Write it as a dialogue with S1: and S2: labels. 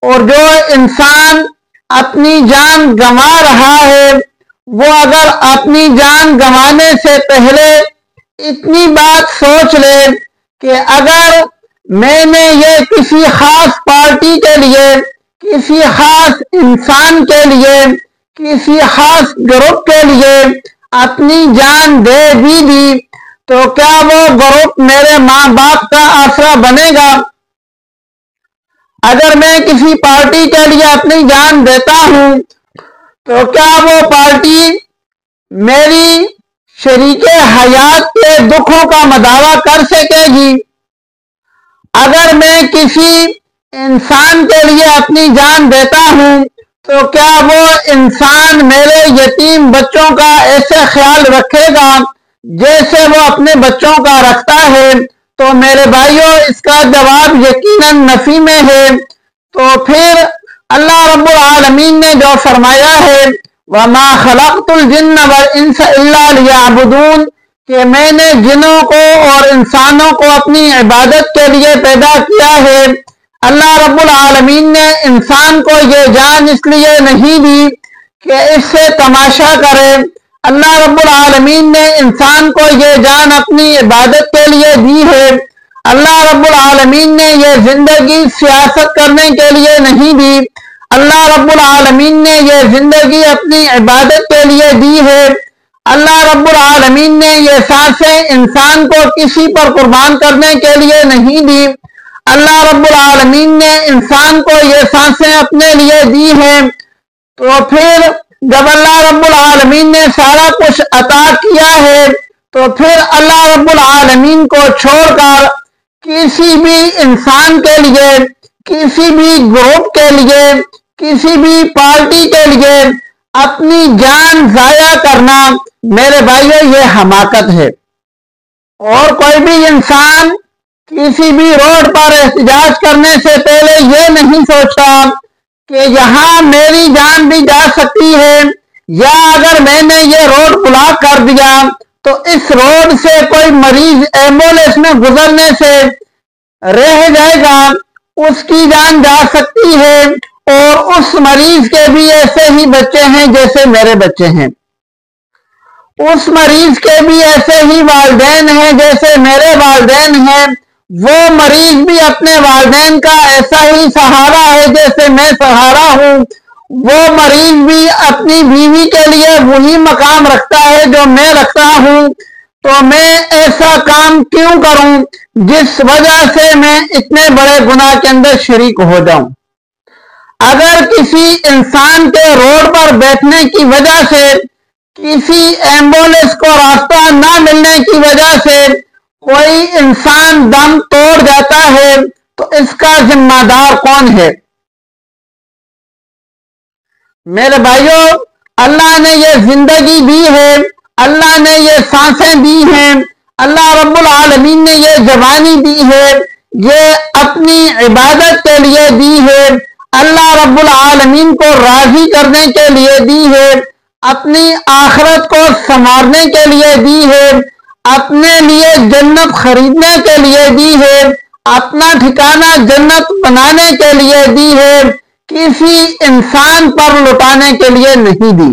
S1: اور جو انسان اپنی جان گنوا رہا ہے وہ اگر اپنی جان گنوانے سے پہلے اتنی بات سوچ لے کہ اگر میں نے یہ کسی خاص پارٹی کے لیے، کسی خاص انسان کے لیے، کسی خاص گروپ کے لیے اپنی جان دے بھی دی تو کیا وہ گروپ میرے ماں باپ کا آسرا بنے گا؟ اگر میں کسی پارٹی کے لیے اپنی جان دیتا ہوں تو کیا وہ پارٹی میری شریک حیات کے دکھوں کا مداوع کر سکے گی؟ اگر میں کسی انسان کے لیے اپنی جان دیتا ہوں تو کیا وہ انسان میرے یتیم بچوں کا ایسے خیال رکھے گا جیسے وہ اپنے بچوں کا رکھتا ہے؟ تو میرے بھائیوں اس کا جواب یقیناً نفی میں ہے۔ تو پھر اللہ رب العالمین نے جو فرمایا ہے وَمَا خَلَقْتُ الْجِنَّ وَالْإِنسَ إِلَّا لِيَعْبُدُونَ، کہ میں نے جنوں کو اور انسانوں کو اپنی عبادت کے لیے پیدا کیا ہے۔ اللہ رب العالمین نے انسان کو یہ جان اس لیے نہیں دی کہ اس سے تماشا کرے، اللہ رب العالمین نے انسان کو یہ جان اپنی عبادت کے لیے دی ہے۔ اللہ رب العالمین نے یہ زندگی سیاست کرنے کے لیے نہیں دی، اللہ رب العالمین نے یہ زندگی اپنی عبادت کے لیے دی ہے۔ اللہ رب العالمین نے یہ سانسیں انسان کو کسی پر قربان کرنے کے لیے نہیں دی، اللہ رب العالمین نے انسان کو یہ سانسیں اپنے لیے دی ہیں۔ تو پھر جب اللہ رب العالمین نے سارا کچھ عطا کیا ہے تو پھر اللہ رب العالمین کو چھوڑ کر کسی بھی انسان کے لیے، کسی بھی گروپ کے لیے، کسی بھی پارٹی کے لیے اپنی جان ضائع کرنا میرے بھائیو یہ حماقت ہے۔ اور کوئی بھی انسان کسی بھی روڈ پر احتجاج کرنے سے پہلے یہ نہیں سوچتا کہ یہاں میری جان بھی جا سکتی ہے، یا اگر میں نے یہ روڈ بلاک کر دیا تو اس روڈ سے کوئی مریض ایمبولینس میں گزرنے سے رہ جائے گا، اس کی جان جا سکتی ہے، اور اس مریض کے بھی ایسے ہی بچے ہیں جیسے میرے بچے ہیں، اس مریض کے بھی ایسے ہی والدین ہیں جیسے میرے والدین ہیں، وہ مریض بھی اپنے والدین کا ایسا ہی سہارا ہے جیسے میں سہارا ہوں، وہ مریض بھی اپنی بیوی کے لیے وہی مقام رکھتا ہے جو میں رکھتا ہوں، تو میں ایسا کام کیوں کروں جس وجہ سے میں اتنے بڑے گناہ کے اندر شریک ہو جاؤں؟ اگر کسی انسان کے روڈ پر بیٹھنے کی وجہ سے، کسی ایمبولینس کو راستہ نہ ملنے کی وجہ سے کوئی انسان دم توڑ جاتا ہے تو اس کا ذمہ دار کون ہے؟ میرے بھائیوں، اللہ نے یہ زندگی دی ہے، اللہ نے یہ سانسیں دی ہیں، اللہ رب العالمین نے یہ جوانی دی ہے، یہ اپنی عبادت کے لیے دی ہے، اللہ رب العالمین کو راضی کرنے کے لیے دی ہے، اپنی آخرت کو سنوارنے کے لیے دی ہے، اپنے لیے جنت خریدنے کے لیے دی ہے، اپنا ٹھکانہ جنت بنانے کے لیے دی ہے، کسی انسان پر لٹانے کے لیے نہیں دی۔